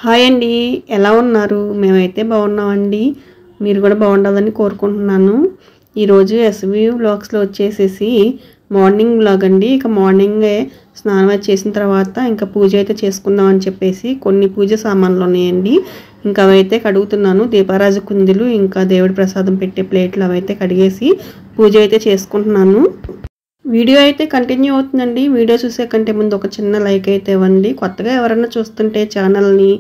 Hi అండి, ఎలా ఉన్నారు? మేమైతే బాగున్నామండి. మీరు కూడా బాగుండాలని కోరుకుంటున్నాను. ఈరోజు ఎస్వి వ్లాగ్స్లో వచ్చేసేసి మార్నింగ్ వ్లాగ్ అండి. ఇక మార్నింగే స్నానం చేసిన తర్వాత ఇంకా పూజ అయితే చేసుకుందాం అని చెప్పేసి కొన్ని పూజ సామాన్లు ఉన్నాయండి. ఇంకా అవైతే కడుగుతున్నాను. దీపారాజు కుందులు ఇంకా దేవుడి ప్రసాదం పెట్టే ప్లేట్లు అవైతే కడిగేసి పూజ అయితే చేసుకుంటున్నాను. వీడియో అయితే కంటిన్యూ అవుతుందండి. వీడియో చూసే కంటే ముందు ఒక చిన్న లైక్ అయితే ఇవ్వండి. కొత్తగా ఎవరైనా చూస్తుంటే ఛానల్ని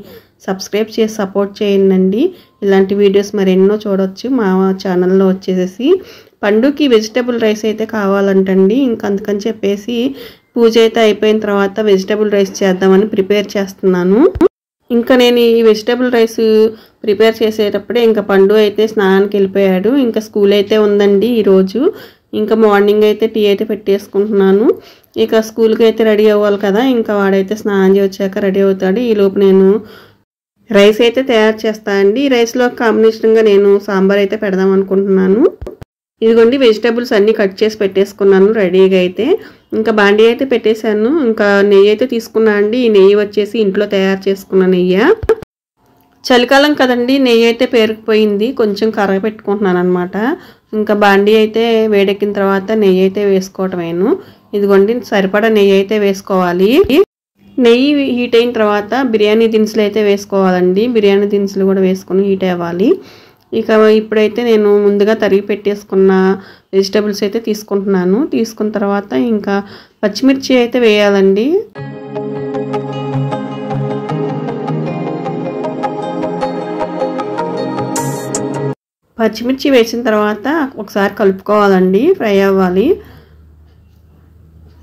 సబ్స్క్రైబ్ చేసి సపోర్ట్ చేయండి. ఇలాంటి వీడియోస్ మరెన్నో చూడొచ్చు మా ఛానల్లో. వచ్చేసేసి పండుకి వెజిటబుల్ రైస్ అయితే కావాలంటండి. ఇంకా అందుకని చెప్పేసి పూజ అయితే అయిపోయిన తర్వాత వెజిటబుల్ రైస్ చేద్దామని ప్రిపేర్ చేస్తున్నాను. ఇంకా నేను ఈ వెజిటబుల్ రైస్ ప్రిపేర్ చేసేటప్పుడే ఇంకా పండు అయితే స్నానానికి వెళ్ళిపోయాడు. ఇంకా స్కూల్ అయితే ఉందండి ఈరోజు. ఇంకా మార్నింగ్ అయితే టీ అయితే పెట్టేసుకుంటున్నాను. ఇక స్కూల్కి అయితే రెడీ అవ్వాలి కదా. ఇంకా వాడైతే స్నానం చేసి వచ్చాక రెడీ అవుతాడు. ఈలోపు నేను రైస్ అయితే తయారు చేస్తానండి. ఈ రైస్లో కాంబినేషన్గా నేను సాంబార్ అయితే పెడదాం అనుకుంటున్నాను. ఇదిగోండి వెజిటబుల్స్ అన్నీ కట్ చేసి పెట్టేసుకున్నాను రెడీగా అయితే. ఇంకా బాండీ అయితే పెట్టేశాను. ఇంకా నెయ్యి అయితే తీసుకున్నాను అండి. ఈ నెయ్యి వచ్చేసి ఇంట్లో తయారు చేసుకున్న నెయ్యి. చలికాలం కదండి, నెయ్యి అయితే పేరుకుపోయింది. కొంచెం కర్ర పెట్టుకుంటున్నాను అనమాట. ఇంకా బాండీ అయితే వేడెక్కిన తర్వాత నెయ్యి అయితే వేసుకోవటమేను. ఇదిగోండి సరిపడా నెయ్యి అయితే వేసుకోవాలి. నెయ్యి హీట్ అయిన తర్వాత బిర్యానీ దినుసులు అయితే వేసుకోవాలండి. బిర్యానీ దినుసులు కూడా వేసుకొని హీట్ అవ్వాలి. ఇక ఇప్పుడైతే నేను ముందుగా తరిగి పెట్టేసుకున్న వెజిటబుల్స్ అయితే తీసుకుంటున్నాను. తీసుకున్న తర్వాత ఇంకా పచ్చిమిర్చి అయితే వేయాలండి. పచ్చిమిర్చి వేసిన తర్వాత ఒకసారి కలుపుకోవాలండి. ఫ్రై అవ్వాలి.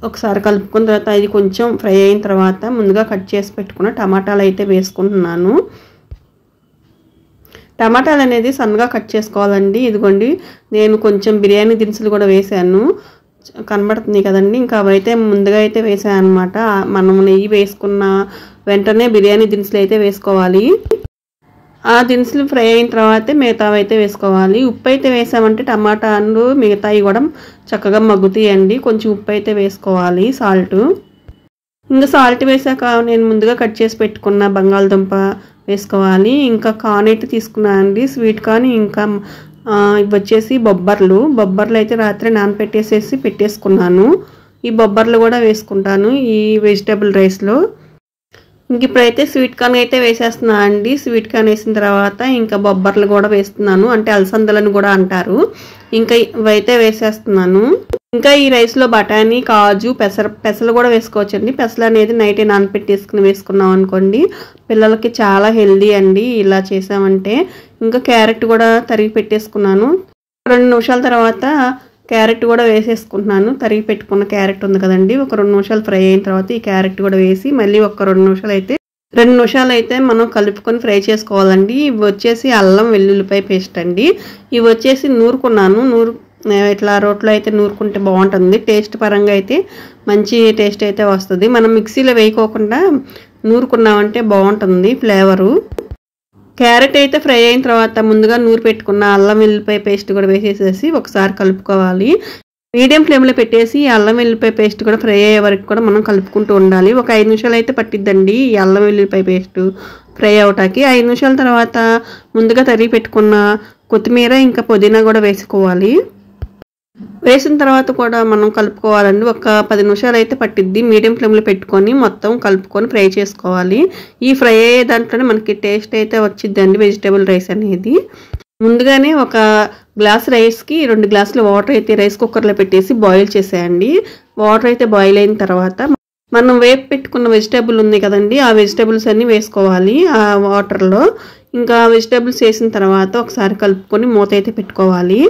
ఒకసారి కలుపుకున్న తర్వాత ఇది కొంచెం ఫ్రై అయిన తర్వాత ముందుగా కట్ చేసి పెట్టుకున్న టమాటాలు అయితే వేసుకుంటున్నాను. టమాటాలు అనేది సన్నగా కట్ చేసుకోవాలండి. ఇదిగోండి నేను కొంచెం బిర్యానీ దినుసులు కూడా వేసాను, కనబడుతుంది కదండి. ఇంకా అవైతే ముందుగా అయితే వేసాను అనమాట. మనం నెయ్యి వేసుకున్న వెంటనే బిర్యానీ దినుసులు అయితే వేసుకోవాలి. ఆ దినుసులు ఫ్రై అయిన తర్వాతే మిగతావి అయితే వేసుకోవాలి. ఉప్పు అయితే వేసామంటే టమాటాలు మిగతాయి కూడా చక్కగా మగ్గుతాయండి. కొంచెం ఉప్పు అయితే వేసుకోవాలి, సాల్ట్. ఇంకా సాల్ట్ వేసాక నేను ముందుగా కట్ చేసి పెట్టుకున్న బంగాళదుంప వేసుకోవాలి. ఇంకా కార్న్ అయితే తీసుకున్నానండి, స్వీట్ కార్న్. ఇంకా ఇవి వచ్చేసి బొబ్బర్లు అయితే రాత్రి నానపెట్టేసేసి పెట్టేసుకున్నాను. ఈ బొబ్బర్లు కూడా వేసుకుంటాను ఈ వెజిటబుల్ రైస్లో. ఇంక ఇప్పుడైతే స్వీట్ కార్న్ అయితే వేసేస్తున్నాను అండి. స్వీట్ కార్న్ వేసిన తర్వాత ఇంకా బొబ్బర్లు కూడా వేస్తున్నాను, అంటే అలసందలను కూడా అంటారు. ఇంకా ఇవైతే వేసేస్తున్నాను. ఇంకా ఈ రైస్లో బఠానీ, కాజు, పెసలు కూడా వేసుకోవచ్చండి. పెసలు అనేది నైటే నానపెట్టేసుకుని వేసుకున్నాం అనుకోండి, పిల్లలకి చాలా హెల్దీ అండి ఇలా చేసామంటే. ఇంకా క్యారెట్ కూడా తరిగి పెట్టేసుకున్నాను. 2 నిమిషాల తర్వాత క్యారెట్ కూడా వేసేసుకుంటున్నాను. తరిగి పెట్టుకున్న క్యారెట్ ఉంది కదండి, ఒక 2 నిమిషాలు ఫ్రై అయిన తర్వాత ఈ క్యారెట్ కూడా వేసి మళ్ళీ ఒక 2 నిమిషాలు అయితే మనం కలుపుకొని ఫ్రై చేసుకోవాలండి. ఇవి వచ్చేసి అల్లం వెల్లుల్లిపాయ పేస్ట్ అండి. ఇవి వచ్చేసి నూరుకున్నాను. ఇట్లా రోట్లో అయితే నూరుకుంటే బాగుంటుంది. టేస్ట్ పరంగా అయితే మంచి టేస్ట్ అయితే వస్తుంది. మనం మిక్సీలో వేయకోకుండా నూరుకున్నామంటే బాగుంటుంది ఫ్లేవరు. క్యారెట్ అయితే ఫ్రై అయిన తర్వాత ముందుగా నూరు పెట్టుకున్న అల్లం వెల్లుల్లిపాయ పేస్ట్ కూడా వేసేసేసి ఒకసారి కలుపుకోవాలి. మీడియం ఫ్లేమ్లో పెట్టేసి అల్లం వెల్లుల్లిపాయ పేస్ట్ కూడా ఫ్రై అయ్యే వరకు కూడా మనం కలుపుకుంటూ ఉండాలి. ఒక 5 నిమిషాలు అయితే పట్టిద్దండి ఈ అల్లం వెల్లుల్లిపాయ పేస్ట్ ఫ్రై అవటానికి. 5 నిమిషాల తర్వాత ముందుగా తరిగి పెట్టుకున్న కొత్తిమీర ఇంకా పుదీనా కూడా వేసుకోవాలి. వేసిన తర్వాత కూడా మనం కలుపుకోవాలండి. ఒక 10 నిమిషాలు అయితే పట్టిద్ది. మీడియం ఫ్లేమ్లో పెట్టుకొని మొత్తం కలుపుకొని ఫ్రై చేసుకోవాలి. ఈ ఫ్రై అయ్యే దాంట్లోనే మనకి టేస్ట్ అయితే వచ్చిద్దండి వెజిటబుల్ రైస్ అనేది. ముందుగానే ఒక గ్లాస్ రైస్కి 2 గ్లాసుల వాటర్ అయితే రైస్ కుక్కర్లో పెట్టేసి బాయిల్ చేసేయండి. వాటర్ అయితే బాయిల్ అయిన తర్వాత మనం వేపు పెట్టుకున్న వెజిటబుల్ ఉంది కదండి, ఆ వెజిటబుల్స్ అన్నీ వేసుకోవాలి ఆ వాటర్లో. ఇంకా వెజిటబుల్స్ వేసిన తర్వాత ఒకసారి కలుపుకొని మూత అయితే పెట్టుకోవాలి.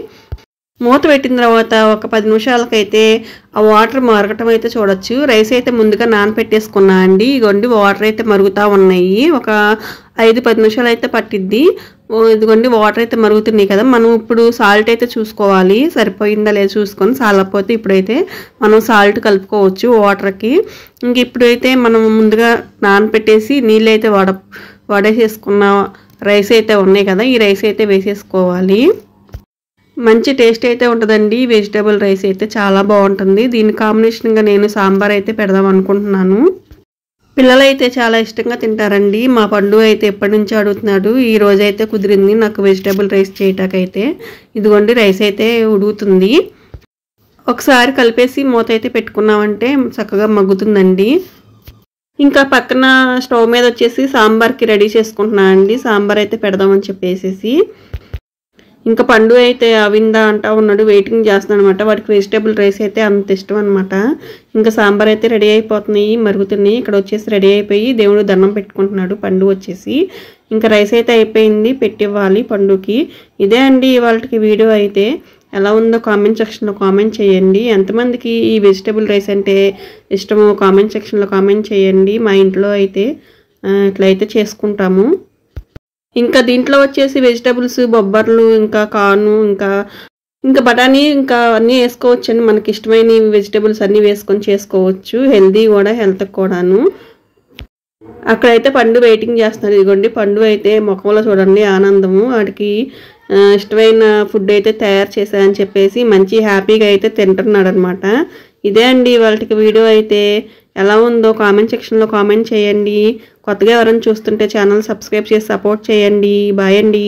మూత పెట్టిన తర్వాత ఒక 10 నిమిషాలకైతే ఆ వాటర్ మరగటం అయితే చూడొచ్చు. రైస్ అయితే ముందుగా నానపెట్టేసుకున్నా అండి. ఇదిగోండి వాటర్ అయితే మరుగుతూ ఉన్నాయి. ఒక 5-10 నిమిషాలు అయితే పట్టిద్ది. ఇదిగోండి వాటర్ అయితే మరుగుతున్నాయి కదా. మనం ఇప్పుడు సాల్ట్ అయితే చూసుకోవాలి, సరిపోయిందా లేదా చూసుకొని. సాలకపోతే ఇప్పుడైతే మనం సాల్ట్ కలుపుకోవచ్చు వాటర్కి. ఇంక ఇప్పుడైతే మనం ముందుగా నానపెట్టేసి నీళ్ళు అయితే వడేసేసుకున్న రైస్ అయితే ఉన్నాయి కదా, ఈ రైస్ అయితే వేసేసుకోవాలి. మంచి టేస్ట్ అయితే ఉంటుందండి. వెజిటబుల్ రైస్ అయితే చాలా బాగుంటుంది. దీని కాంబినేషన్గా నేను సాంబార్ అయితే పెడదాం అనుకుంటున్నాను. పిల్లలైతే చాలా ఇష్టంగా తింటారండి. మా పండు అయితే ఎప్పటి నుంచో అడుగుతున్నాడు. ఈ రోజైతే కుదిరింది నాకు వెజిటేబుల్ రైస్ చేయటాకైతే. ఇదిగోండి రైస్ అయితే ఉడుకుతుంది. ఒకసారి కలిపేసి మూత అయితే పెట్టుకున్నామంటే చక్కగా మగ్గుతుందండి. ఇంకా పక్కన స్టవ్ మీద వచ్చేసి సాంబార్కి రెడీ చేసుకుంటున్నాను అండి. సాంబార్ అయితే పెడదామని చెప్పేసి ఇంకా పండు అయితే అవిందా అంటా ఉన్నాడు, వెయిటింగ్ చేస్తున్నాడు అనమాట. వాడికి వెజిటేబుల్ రైస్ అయితే అంత ఇష్టం అనమాట. ఇంకా సాంబార్ అయితే రెడీ అయిపోతున్నాయి, మరుగుతున్నాయి. ఇక్కడ వచ్చేసి రెడీ అయిపోయి దేవుడు దండం పెట్టుకుంటున్నాడు పండు వచ్చేసి. ఇంకా రైస్ అయితే అయిపోయింది, పెట్టివ్వాలి పండుకి. ఇదే అండి ఇవాళకి వీడియో అయితే. ఎలా ఉందో కామెంట్ సెక్షన్లో కామెంట్ చేయండి. ఎంతమందికి ఈ వెజిటేబుల్ రైస్ అంటే ఇష్టమో కామెంట్ సెక్షన్లో కామెంట్ చేయండి. మా ఇంట్లో అయితే ఇట్లయితే చేసుకుంటాము. ఇంకా దీంట్లో వచ్చేసి వెజిటేబుల్స్, బొబ్బర్లు, ఇంకా కార్ను, ఇంకా బఠానీ, ఇంకా అన్నీ వేసుకోవచ్చు అండి. మనకి ఇష్టమైన వెజిటేబుల్స్ అన్నీ వేసుకొని చేసుకోవచ్చు. హెల్దీ కూడా, హెల్త్కి కూడాను. అక్కడైతే పండు వెయిటింగ్ చేస్తున్నారు. ఇదిగోండి పండు అయితే ముఖంలో చూడండి ఆనందము. వాడికి ఇష్టమైన ఫుడ్ అయితే తయారు చేశారని చెప్పేసి మంచి హ్యాపీగా అయితే తింటున్నాడు అనమాట. ఇదే అండి వాళ్ళకి వీడియో అయితే. ఎలా ఉందో కామెంట్ సెక్షన్లో కామెంట్ చేయండి. కొత్తగా ఎవరైనా చూస్తుంటే ఛానల్ సబ్స్క్రైబ్ చేసి సపోర్ట్ చేయండి. బాయ్ అండి.